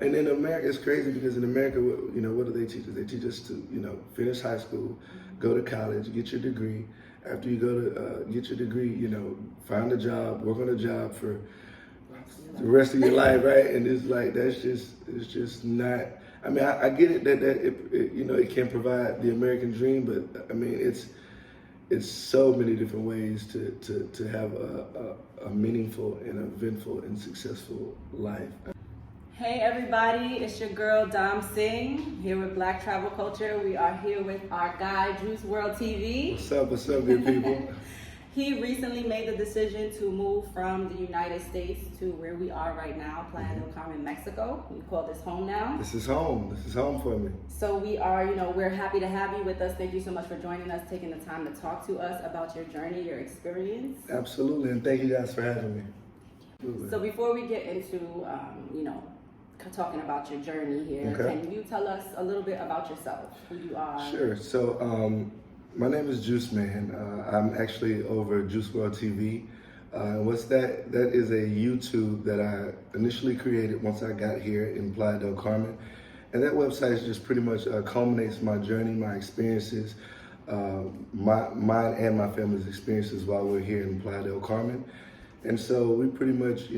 And in America, it's crazy because in America, what do they teach us? They teach us to, finish high school, go to college, get your degree. After you go to get your degree, find a job, work on a job for the rest of your life, right? And it's like it's just not. I mean, I get it that it can provide the American dream, but I mean, it's so many different ways to have a meaningful and eventful and successful life. Hey everybody, it's your girl Dom Singh here with Black Travel Culture. We are here with our guy Juice World TV. What's up, good people? He recently made the decision to move from the United States to where we are right now, Playa del Carmen, Mexico. We call this home now. This is home. This is home for me. So we are, we're happy to have you with us. Thank you so much for joining us, taking the time to talk to us about your journey, your experience. Absolutely, and thank you guys for having me. So before we get into, talking about your journey here, Can you tell us a little bit about yourself, who you are? Sure. So my name is Juice Man. I'm actually over Juice World TV. What's that? That is a YouTube that I initially created once I got here in Playa del Carmen. And that website just pretty much culminates my journey, my experiences, mine and my family's experiences while we're here in Playa del Carmen. And so we pretty much,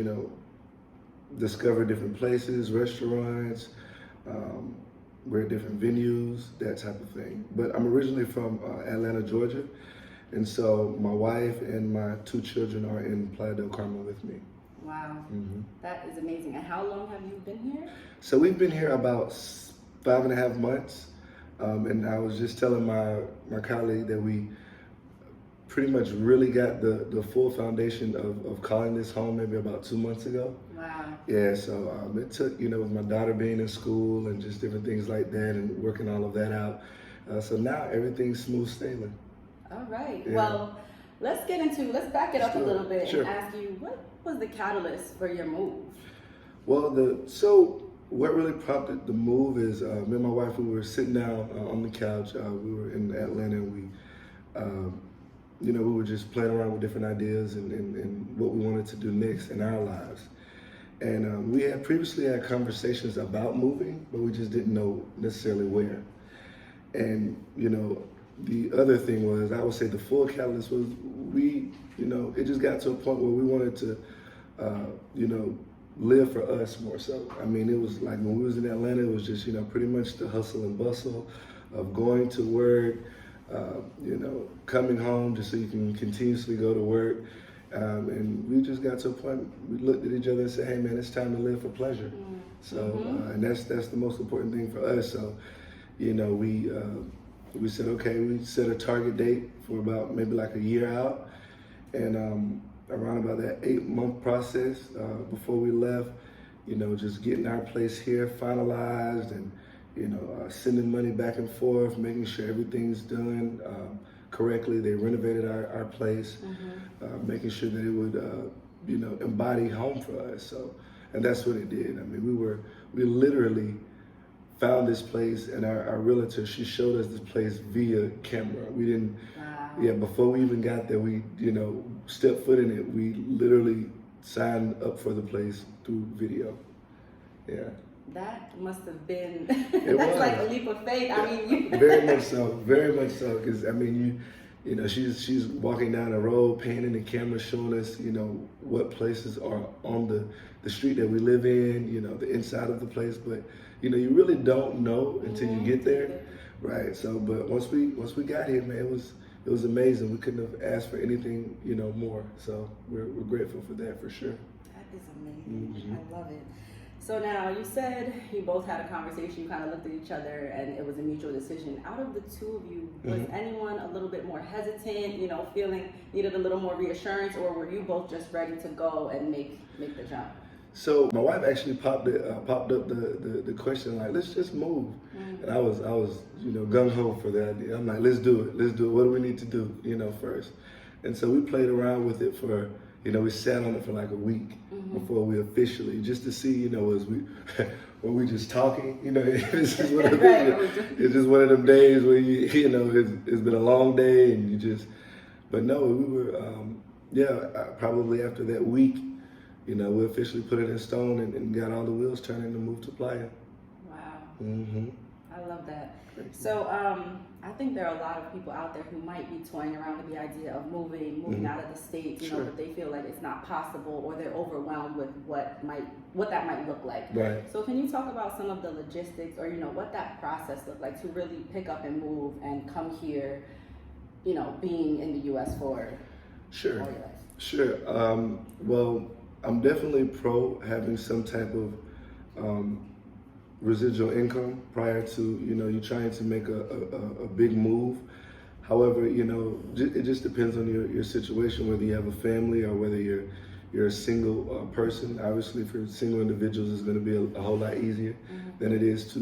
discover different places, restaurants, we're at different venues, that type of thing. But I'm originally from Atlanta, Georgia. And so my wife and my 2 children are in Playa del Carmen with me. Wow, That is amazing. And how long have you been here? So we've been here about 5.5 months. And I was just telling my colleague that we pretty much really got the full foundation of calling this home maybe about 2 months ago. Wow. Yeah, so it took, with my daughter being in school and just different things like that and working all of that out. So now everything's smooth sailing. All right. Yeah. Well, let's back it up a little bit Sure. and ask you, what was the catalyst for your move? Well, so what really prompted the move is me and my wife, we were sitting down on the couch. We were in Atlanta and we were just playing around with different ideas and what we wanted to do next in our lives. And we had previously had conversations about moving, but we just didn't know necessarily where. And, the other thing was, I would say the full catalyst was it just got to a point where we wanted to, live for us more so. I mean, it was like when we was in Atlanta, it was just, pretty much the hustle and bustle of going to work, coming home just so you can continuously go to work. And we just got to a point, we looked at each other and said, hey man, it's time to live for pleasure. So, and that's the most important thing for us. So, we said, okay, we set a target date for about maybe like a year out. And around about that 8-month process before we left, just getting our place here finalized and, sending money back and forth, making sure everything's done correctly. They renovated our place, making sure that it would, embody home for us. So, and that's what it did. I mean, we literally found this place, and our realtor, she showed us this place via camera. We didn't, before we even got there, we, stepped foot in it. We literally signed up for the place through video. Yeah. That must have been, It that's was. like a leap of faith. I mean, very much so, because I mean, she's walking down the road, panning the camera, showing us, what places are on the street that we live in, the inside of the place, but you really don't know until you get there, right? So, but once we got here, man, it was amazing. We couldn't have asked for anything, more. So we're grateful for that for sure. That is amazing. I love it. So now, you said you both had a conversation, you kind of looked at each other, and it was a mutual decision. Out of the 2 of you, was anyone a little bit more hesitant, feeling needed a little more reassurance, or were you both just ready to go and make the jump? So my wife actually popped up the question like, let's just move, and I was gung ho for the idea. I'm like, let's do it. What do we need to do, first? And so we played around with it for. We sat on it for like a week before we officially, just to see, as we, when we just talking, it's just one of it's just one of them days where it's been a long day and but no, we were, probably after that week, we officially put it in stone and got all the wheels turning to move to Playa. Wow. Mm-hmm. I love that. So I think there are a lot of people out there who might be toying around with the idea of moving out of the States, Sure. but they feel like it's not possible, or they're overwhelmed with what that might look like. Right. So can you talk about some of the logistics, or what that process looked like to really pick up and move and come here, being in the U.S. for Sure. all your life? Sure. Well, I'm definitely pro having some type of residual income prior to you trying to make a big move. However, it just depends on your situation, whether you have a family or whether you're a single person. Obviously, for single individuals, it's going to be a whole lot easier than it is to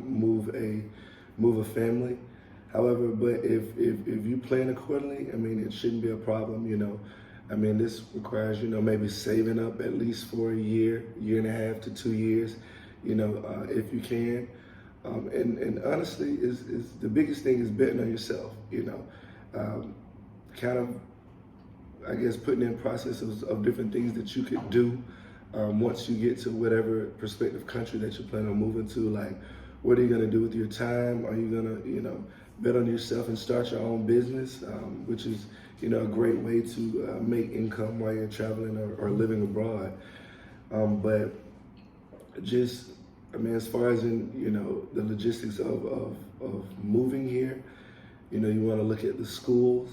move a family. However, but if you plan accordingly, I mean, it shouldn't be a problem. I mean, this requires maybe saving up at least for a year and a half to 2 years. If you can. And honestly, is the biggest thing is betting on yourself. Kind of, I guess, putting in processes of different things that you could do once you get to whatever prospective country that you plan on moving to. Like, what are you gonna do with your time? Are you gonna, bet on yourself and start your own business, which is, a great way to make income while you're traveling or living abroad. But just, I mean, as far as in, the logistics of moving here, you want to look at the school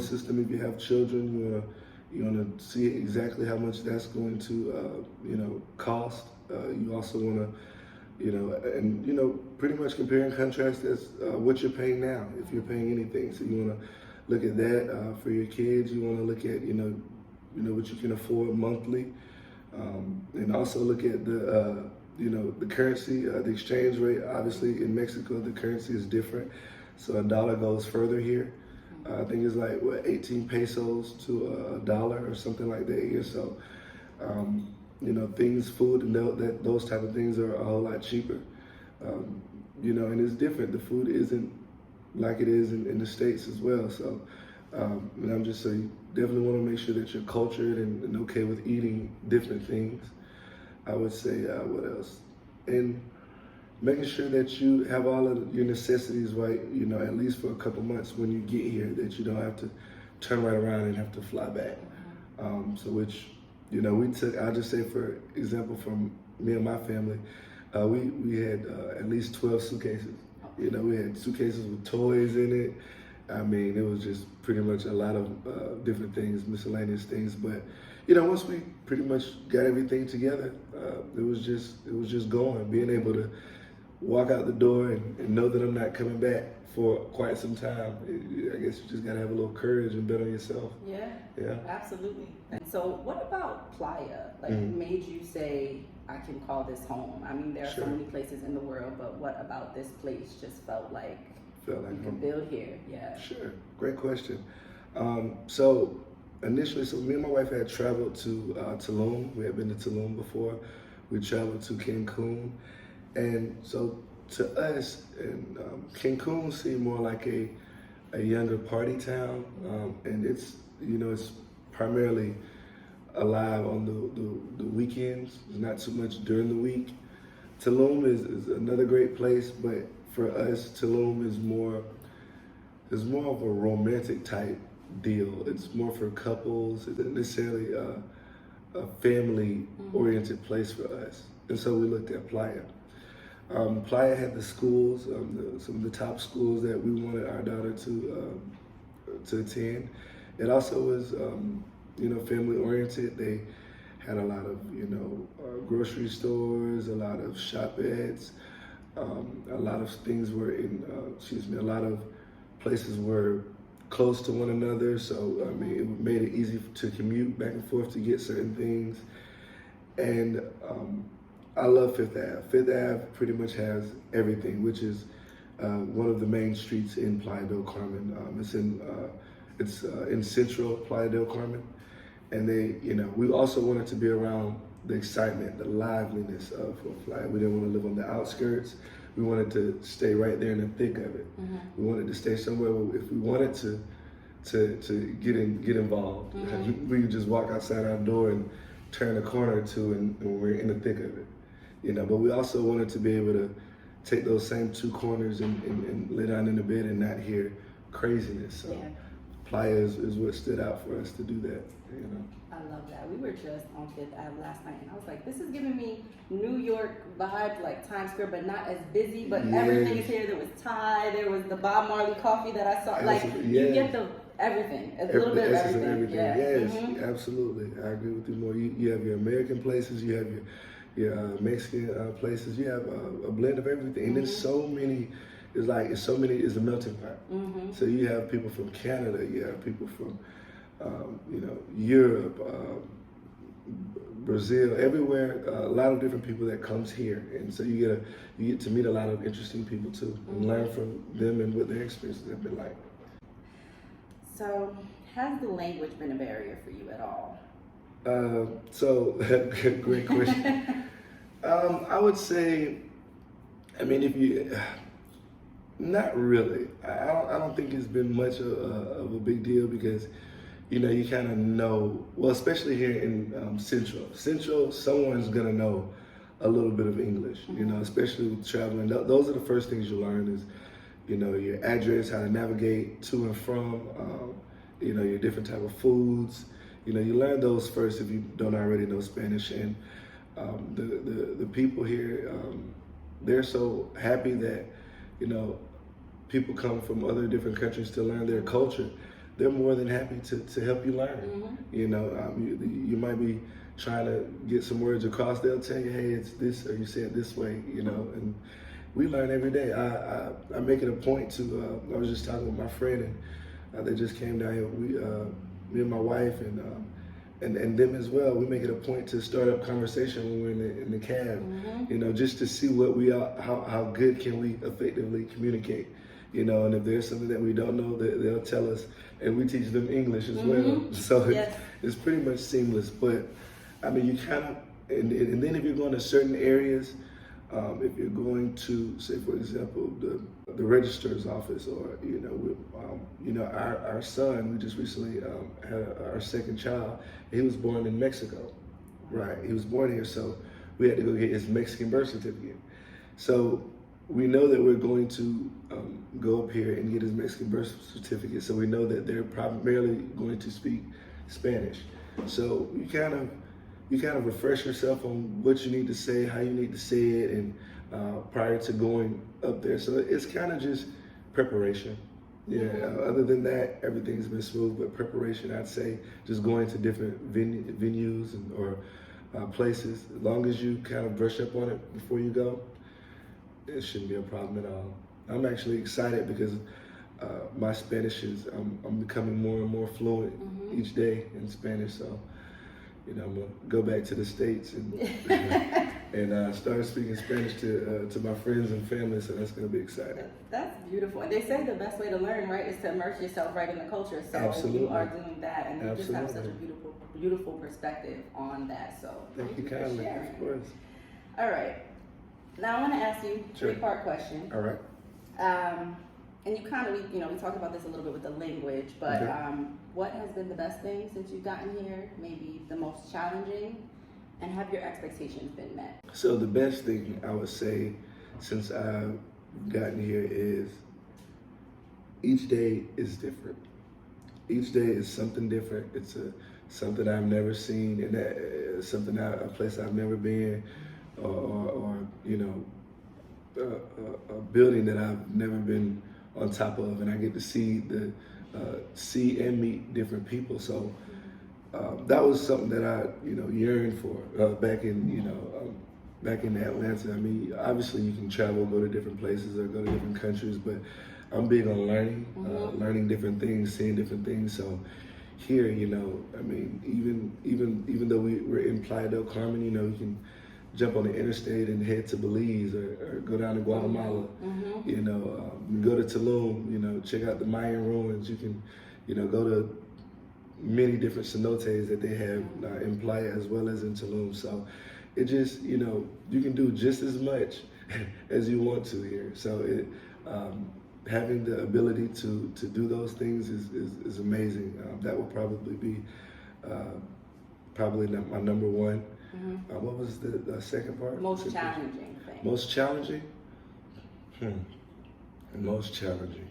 system. If you have children, you want to see exactly how much that's going to, cost. You also want to, and pretty much compare and contrast that's what you're paying now, if you're paying anything. So you want to look at that for your kids. You want to look at, what you can afford monthly, and also look at the the currency, the exchange rate. Obviously, in Mexico, the currency is different, so a dollar goes further here. I think it's like 18 pesos to a dollar or something like that here. So, things, food, and those type of things are a whole lot cheaper. And it's different. The food isn't like it is in the States as well. So, and I'm just saying, definitely want to make sure that you're cultured and okay with eating different things. I would say, what else? And making sure that you have all of your necessities right, at least for a couple months when you get here, that you don't have to turn right around and have to fly back. So which, we took, I'll just say for example, from me and my family, we had at least 12 suitcases. We had suitcases with toys in it. I mean, it was just pretty much a lot of different things, miscellaneous things. But once we pretty much got everything together, it was just going. Being able to walk out the door and know that I'm not coming back for quite some time. I guess you just gotta have a little courage and bet on yourself. Yeah. Yeah. Absolutely. And so, what about Playa? Like, made you say, I can call this home? I mean, there are so many places in the world, but what about this place just felt like you could build here? Yeah. Sure. Great question. So initially, me and my wife had traveled to Tulum. We had been to Tulum before. We traveled to Cancun. And so to us, Cancun seemed more like a younger party town. And it's primarily alive on the weekends, not too much during the week. Tulum is another great place, but for us, Tulum is more of a romantic type deal. It's more for couples. It's not necessarily a family-oriented place for us. And so we looked at Playa. Playa had the schools, some of the top schools that we wanted our daughter to attend. It also was, family-oriented. They had a lot of, grocery stores, a lot of shopettes. A lot of things were a lot of places were close to one another. So, I mean, it made it easy to commute back and forth to get certain things. And I love Fifth Ave. Fifth Ave pretty much has everything, which is one of the main streets in Playa del Carmen. It's in central Playa del Carmen. And we also wanted to be around the excitement, the liveliness of Playa. We didn't want to live on the outskirts. We wanted to stay right there in the thick of it. We wanted to stay somewhere where if we wanted to get involved, we could just walk outside our door and turn a corner or two and we're in the thick of it, you know. But we also wanted to be able to take those same two corners and lay down in the bed and not hear craziness. So Yeah. Playa is what stood out for us to do that, you know. I love that. We were just on Fifth Ave last night, and I was like, this is giving me New York vibes, like Times Square, but not as busy. But everything is here. There was Thai, there was the Bob Marley coffee that I saw. Like, you get the everything, a little bit of everything. Yeah. Yes, absolutely. I agree with you more. You have your American places, you have your Mexican places. You have a blend of everything, and there's so many. It's a melting pot. So you have people from Canada, you have people from you know, Europe, Brazil, everywhere. A lot of different people that comes here, and so you get to meet a lot of interesting people too, and learn from them and what their experiences have been like. So, has the language been a barrier for you at all? Great question. I would say, I mean, if you. Not really. I don't think it's been much of a big deal because, you know, you kind of know, well, especially here in Central, someone's going to know a little bit of English, you know, especially with traveling. Those are the first things you learn is, you know, your address, how to navigate to and from, you know, your different type of foods. You know, you learn those first if you don't already know Spanish. And the people here, they're so happy that, you know, people come from other different countries to learn their culture. They're more than happy to help you learn. You know, you might be trying to get some words across. They'll tell you, hey, it's this, or you say it this way, you know, and we learn every day. I make it a point to, I was just talking with my friend, and they just came down here. Me and my wife and them as well, we make it a point to start up conversation when we're in the cab, you know, just to see what how good can we effectively communicate, you know, and if there's something that we don't know, they'll tell us, and we teach them English as well. So it's pretty much seamless. But I mean, you kind of, and then if you're going to certain areas, if you're going to, say, for example, the registrar's office, or you know, our son, we just recently had our second child. He was born in Mexico, right? He was born here, so we had to go get his Mexican birth certificate. So we know that we're going to go up here and get his Mexican birth certificate. So we know that they're primarily going to speak Spanish. So you kind of refresh yourself on what you need to say, how you need to say it, and prior to going up there. So it's kind of just preparation. Yeah, other than that, everything's been smooth, but preparation, I'd say, just going to different venues or places. As long as you kind of brush up on it before you go, it shouldn't be a problem at all. I'm actually excited because my Spanish is, I'm becoming more and more fluent each day in Spanish. So, you know, I'm gonna go back to the States and start speaking Spanish to my friends and family. So that's gonna be exciting. That's beautiful. And they say the best way to learn, right, is to immerse yourself right in the culture. So you are doing that, and you just have such a beautiful perspective on that. So thank you kindly, of course. All right. Now I want to ask you a three-part question. All right. And you kind of, you know, we talked about this a little bit with the language, but what has been the best thing since you've gotten here? Maybe the most challenging, and have your expectations been met? So the best thing I would say since I've gotten here is each day is different. Each day is something different. It's something I've never seen, and a place I've never been, or you know, a building that I've never been on top of, and I get to see and meet different people. So that was something that I, you know, yearned for back in Atlanta. I mean, obviously you can travel, go to different places or go to different countries, but I'm big on learning different things, seeing different things. So here, you know, I mean, even though we're in Playa del Carmen, you know, you can jump on the interstate and head to Belize or go down to Guatemala, you know, go to Tulum, you know, check out the Mayan ruins. You can, you know, go to many different cenotes that they have in Playa as well as in Tulum. So it just, you know, you can do just as much as you want to here. So having the ability to do those things is amazing. That will probably be probably my number one. What was the second part? Most challenging thing. Most challenging? Most challenging.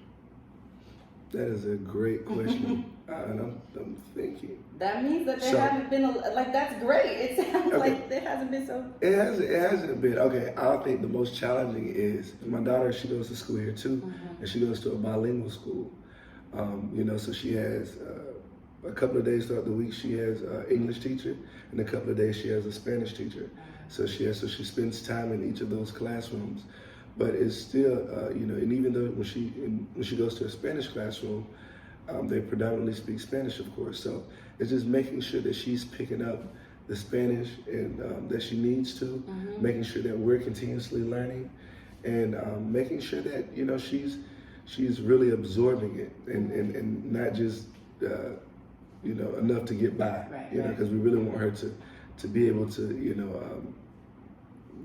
That is a great question. And I'm thinking. That means that there haven't been, that's great. It sounds like there hasn't been so. It hasn't been. Okay, I think the most challenging is my daughter, she goes to school here too, and she goes to a bilingual school. So she has a couple of days throughout the week, she has an English teacher, and a couple of days she has a Spanish teacher. So she spends time in each of those classrooms. But it's still, and even though when she goes to a Spanish classroom, they predominantly speak Spanish, of course. So it's just making sure that she's picking up the Spanish and that she needs to, making sure that we're continuously learning, and making sure that she's really absorbing it and not just enough to get by, because we really want her to be able to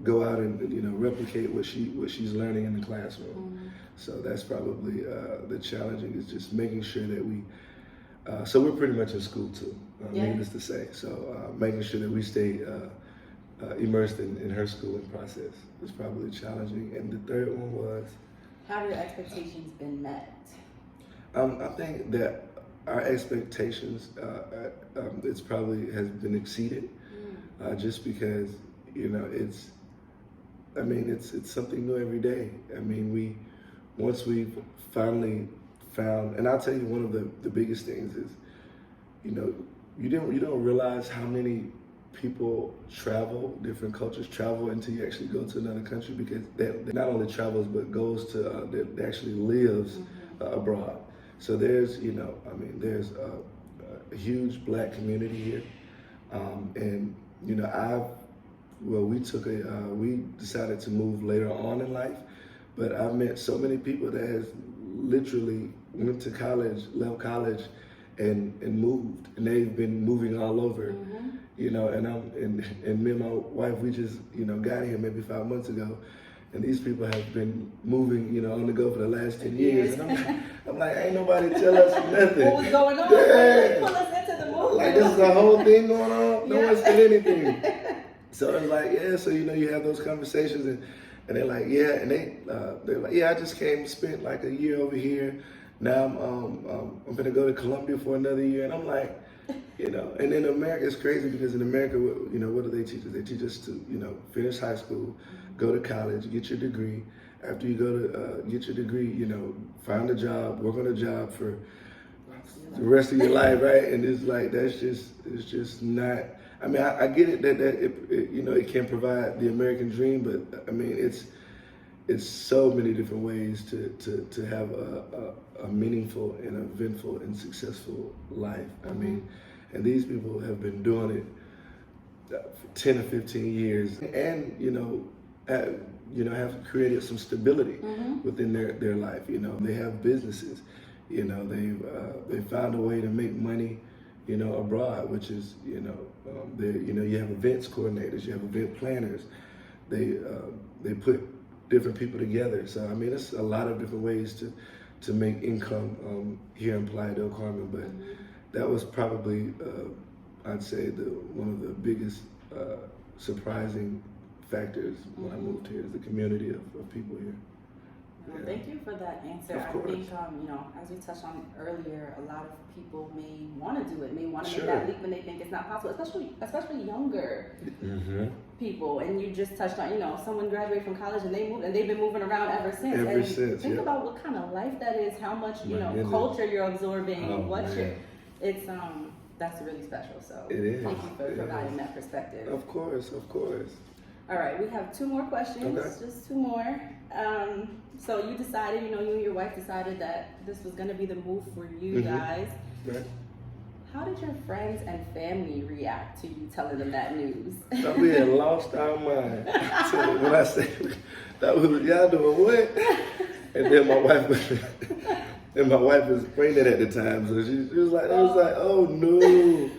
go out and replicate what she's learning in the classroom. So that's probably the challenging, is just making sure that we. So we're pretty much in school too, needless to say. So making sure that we stay immersed in her schooling process is probably challenging. And the third one was. How have your expectations been met? I think that our expectations, it's probably has been exceeded, just because it's something new every day. I mean, once we've finally found, and I'll tell you, one of the biggest things is, you don't realize how many people travel, different cultures travel until you actually go to another country, because that not only travels but goes to that actually lives abroad. So there's there's a huge Black community here, and we decided to move later on in life, but I've met so many people that has literally went to college, left college, and moved, and they've been moving all over, and me and my wife, we just got here maybe 5 months ago, and these people have been moving on the go for the last 10 years, and I'm like, ain't nobody tell us nothing. What was going on? Yeah. Pull us into the movement. Like, this is a whole thing going on. No one said anything. So it's like, so you have those conversations, and they're like, and they're like, I just spent like a year over here. Now I'm gonna go to Colombia for another year, and I'm like, and in America it's crazy, because in America, what do they teach us? They teach us to finish high school, go to college, get your degree. After you go to get your degree, find a job, work on a job for the rest of your life, right? And it's like it's just not. I mean, I get it that it can provide the American dream, but I mean it's so many different ways to have a meaningful and eventful and successful life. I mean, and these people have been doing it for 10 or 15 years, and have created some stability within their life. They have businesses. They found a way to make money abroad, which is you have events coordinators, you have event planners. They put different people together. So I mean, it's a lot of different ways to make income here in Playa del Carmen. But that was probably I'd say one of the biggest surprising factors when I moved here, is the community of people here. Well, thank you for that answer. I think, as we touched on earlier, a lot of people may want to do it, may want to make that leap when they think it's not possible, especially younger people. And you just touched on, someone graduated from college and they moved, and they've been moving around ever since. Think about what kind of life that is, how much culture you're absorbing, that's really special. So it is. Thank you for providing that perspective. Of course. All right, we have 2 more questions, just 2 more. So you decided, you and your wife decided that this was going to be the move for you guys. Right. How did your friends and family react to you telling them that news? We had lost our mind. When I said that was y'all doing what? And then my wife was pregnant at the time, so she was like, oh no.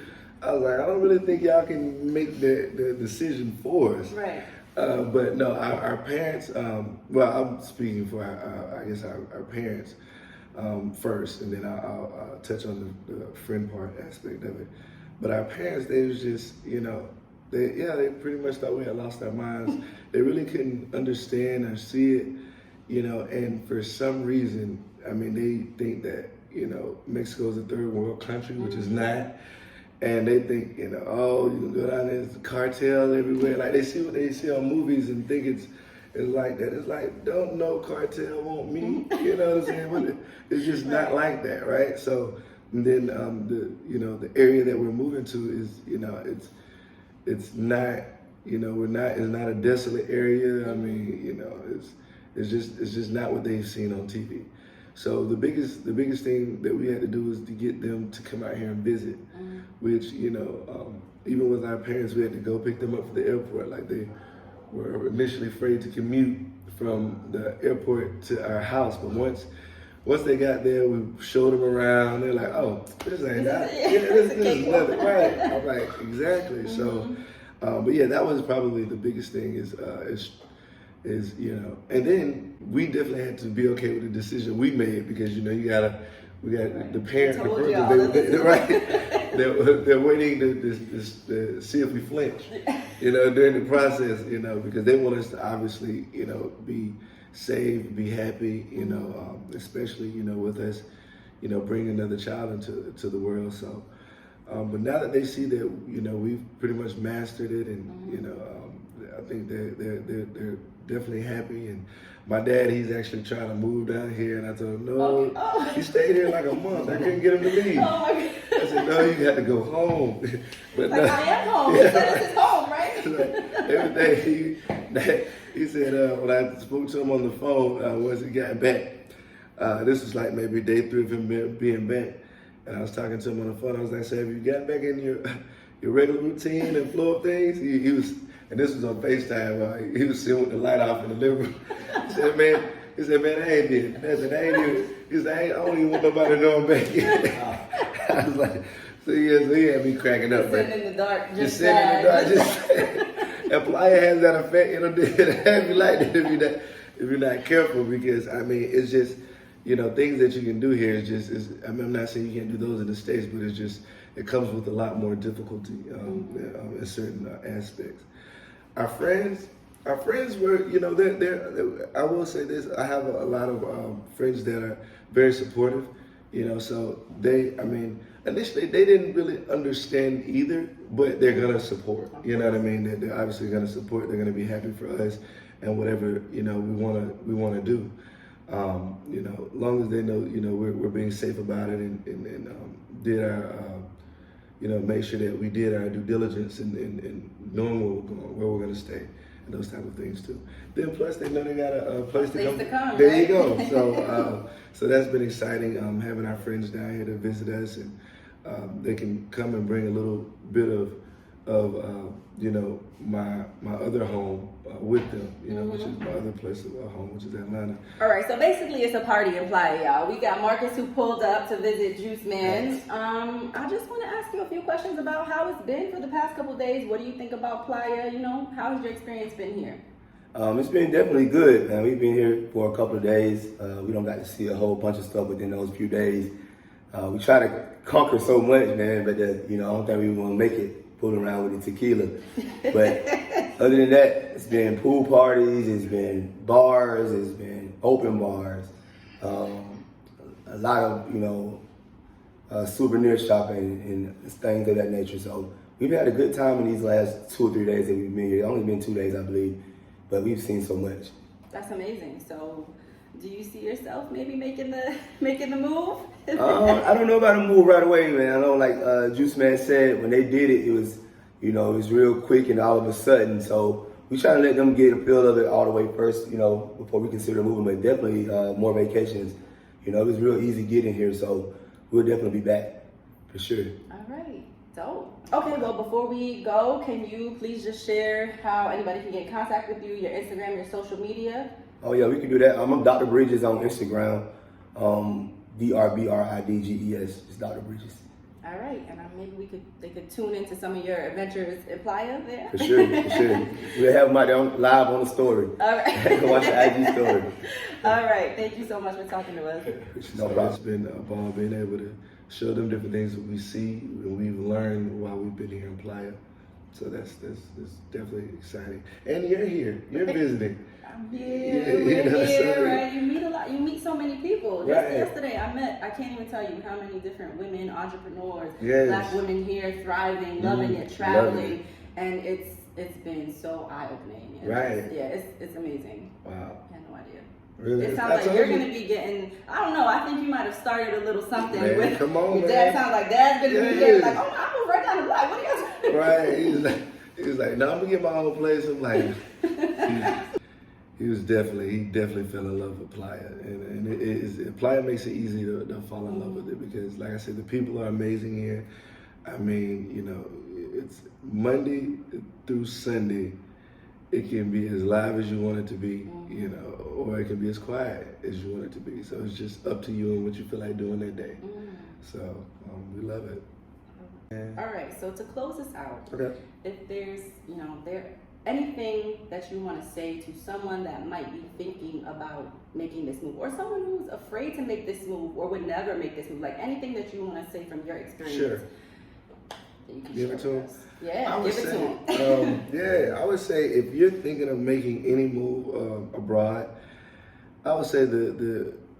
I was like, I don't really think y'all can make the decision for us. Right. But no, our parents, I'm speaking for our parents first, and then I'll touch on the friend part aspect of it. But our parents, they was just, they pretty much thought we had lost our minds. They really couldn't understand or see it, and for some reason, I mean, they think that, Mexico is a third world country, which is not. And they think, oh, you can go down there, there's a cartel everywhere. Like, they see what they see on movies and think it's like that. It's like, don't no cartel want me. You know what I'm saying? But it's just not like that, right? So, and then the area that we're moving to is, it's not, it's not a desolate area. I mean, it's just not what they've seen on TV. So the biggest thing that we had to do was to get them to come out here and visit, which, even with our parents, we had to go pick them up from the airport. Like, they were initially afraid to commute from the airport to our house, but once they got there, we showed them around. They're like, "Oh, this ain't that. This is nothing, right?" I'm like, "Exactly." So, but yeah, that was probably the biggest thing is and then we definitely had to be okay with the decision we made because we got the parents, right? They're waiting to see if we flinch, during the process, because they want us to obviously, be safe, be happy, especially, with us, bringing another child into the world. So, but now that they see that, we've pretty much mastered it, and I think they're definitely happy. And my dad, he's actually trying to move down here, and I told him no. He stayed here like a month. I couldn't get him to leave. Oh my God. I said, no, you got to go home. But like, no, I am home. He said this is home, right? Like, every day he said when I spoke to him on the phone, once he got back, this was like maybe day 3 of him being back, and I was talking to him on the phone. I was like, "So have you gotten back in your regular routine and flow of things?" He was, and this was on FaceTime. He was sitting with the light off in the living room. He said, "Man, I ain't did." I said, "I ain't even." He said, "I don't even want nobody to know I'm back here." I was like, so he had me cracking up. Sitting in the dark, just sitting in the dark, and Playa has that effect. It'll have you like that if you're not careful, because I mean, it's just, things that you can do here I'm not saying you can't do those in the States, but it comes with a lot more difficulty in certain aspects. Our friends were, they're, I will say this, I have a lot of friends that are very supportive, so initially they didn't really understand either, but they're going to support, you know what I mean? They're obviously going to support, they're going to be happy for us and whatever, we want to do. Long as they know, we're being safe about it and did our, make sure that we did our due diligence and knowing where we're going to stay and those type of things too. Then plus they know they got a place to come. There right? You go. So so that's been exciting, having our friends down here to visit us, and they can come and bring a little bit of my other home with them, which is my other place of home, which is Atlanta. All right, so basically it's a party in Playa, y'all. We got Marcus who pulled up to visit Juice Man. Yes. I just want to ask you a few questions about how it's been for the past couple of days. What do you think about Playa? How has your experience been here? It's been definitely good, man. We've been here for a couple of days. We don't got to see a whole bunch of stuff within those few days. We try to conquer so much, man, but I don't think we were gonna make it fooling around with the tequila. But other than that, it's been pool parties, it's been bars, it's been open bars, a lot of souvenir shopping and things of that nature. So we've had a good time in these last 2 or 3 days that we've been here. It's only been 2 days, I believe, but we've seen so much. That's amazing. So do you see yourself maybe making the move? I don't know about a move right away, man. I know, like Juice Man said, when they did it, it was real quick and all of a sudden. So we try to let them get a feel of it all the way first, before we consider moving. But definitely more vacations. It was real easy getting here, so we'll definitely be back for sure. All right, dope. Okay, well, before we go, can you please just share how anybody can get in contact with you, your Instagram, your social media? Oh yeah, we can do that. I'm Dr. Bridges on Instagram. DRBRIDGES. It's Dr. Bridges. All right, and maybe they could tune into some of your adventures in Playa there. For sure. We'll have them out there live on the story. All right. Watch the IG story. All right, thank you so much for talking to us. No problem. It's been a ball being able to show them different things that we see and we've learned while we've been here in Playa. So that's definitely exciting. And you're here. You're visiting. I'm here. Yeah, We're here, so, right? You meet a lot. You meet so many people. Just Right. yesterday, I can't even tell you how many different women, entrepreneurs, Yes. Black women here, thriving, loving it, traveling, and it's been so eye opening. Right. Yeah, it's amazing. Wow. I had no idea. Really? It sounds I like told you're you. going to be getting, I don't know, I think you might have started a little something Man, with, come on, your dad man. sounds like dad's going to be Yeah. here, like, oh, I'm moving right down the block, what are y'all doing? Right. He was like, no, I'm gonna get my own place. I'm like, he definitely fell in love with Playa, and Playa makes it easy to fall in love with it because, like I said, the people are amazing here. I mean, you know, it's Monday through Sunday. It can be as live as you want it to be, you know, or it can be as quiet as you want it to be. So it's just up to you and what you feel like doing that day. So we love it. All right, so to close this out, Okay. if there's, you know, anything that you want to say to someone that might be thinking about making this move, or someone who's afraid to make this move or would never make this move, like anything that you want to say from your experience, Sure. that you can Give share it to with him. us. Yeah, I would give it to say, him. yeah, I would say if you're thinking of making any move abroad, I would say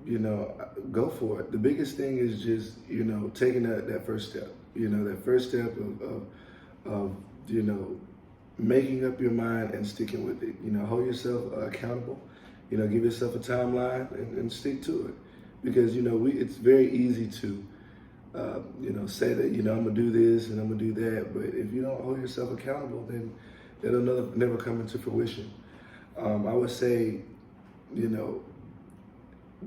you know, go for it. The biggest thing is just, you know, taking that first step. You know, that first step of you know, making up your mind and sticking with it. You know, hold yourself accountable. You know, give yourself a timeline and stick to it. Because, you know, it's very easy to, you know, say that, you know, I'm gonna do this and I'm gonna do that. But if you don't hold yourself accountable, then it'll never come into fruition. I would say, you know,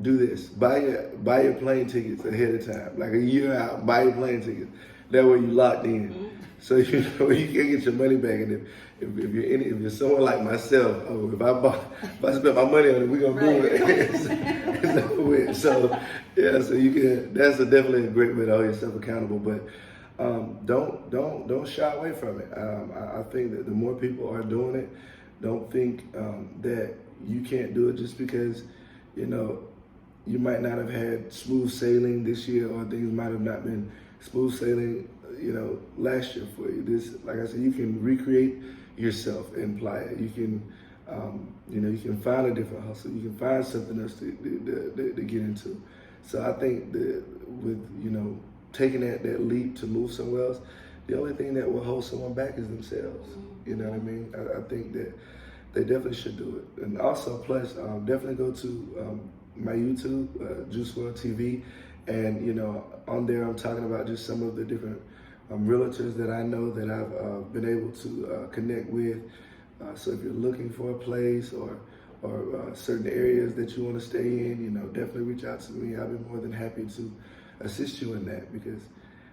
do this. Buy your plane tickets ahead of time, like a year out. Buy your plane tickets. That way you locked in, so you know you can get your money back. And if you're someone like myself, if I spend my money on it, we're gonna do it. It's over with. So yeah, so you can. That's definitely a great way to hold yourself accountable. But don't shy away from it. I think that the more people are doing it, don't think that you can't do it just because, you know, you might not have had smooth sailing this year, or things might have not been smooth sailing, you know, last year for you. This, like I said, you can recreate yourself in Playa. You can, you know, you can find a different hustle. You can find something else to get into. So I think that with, you know, taking that leap to move somewhere else, the only thing that will hold someone back is themselves. You know what I mean? I think that they definitely should do it. And also, plus, definitely go to my YouTube, Juice WRLD TV, and, you know, on there I'm talking about just some of the different realtors that I know that I've been able to connect with. So if you're looking for a place or certain areas that you want to stay in, you know, definitely reach out to me. I'll be more than happy to assist you in that, because,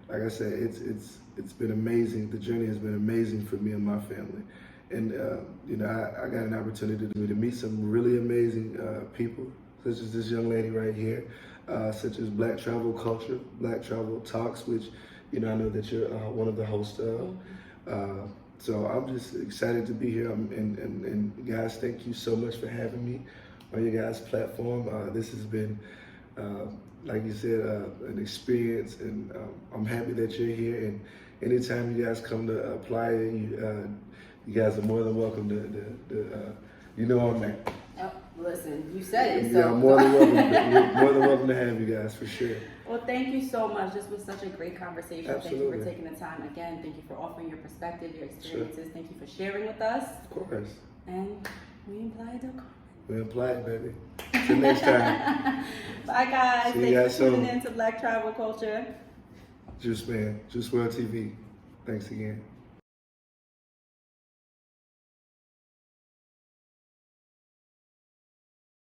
like I said, it's been amazing. The journey has been amazing for me and my family. And, you know, I got an opportunity to meet some really amazing people, such as this young lady right here, such as Black Travel Culture, Black Travel Talks, which, you know, I know that you're one of the hosts of. So I'm just excited to be here. And guys, thank you so much for having me on your guys' platform. This has been, like you said, an experience, and I'm happy that you're here. And anytime you guys come to Playa, you guys are more than welcome to you know I'm there. Oh, listen, you said it. Yeah, So I'm more than welcome. More than welcome to have you guys, for sure. well, thank you so much. This was such a great conversation. Thank you Absolutely. for taking the time. Again, thank you for offering your perspective, your experiences. Thank you for sharing with us. Of course. And we imply.com. We apply it, baby. Till next time. Bye, guys. See you Thanks guys for tuning soon. in to Black Travel Culture. Juice Man, Juice WRLD TV. Thanks again.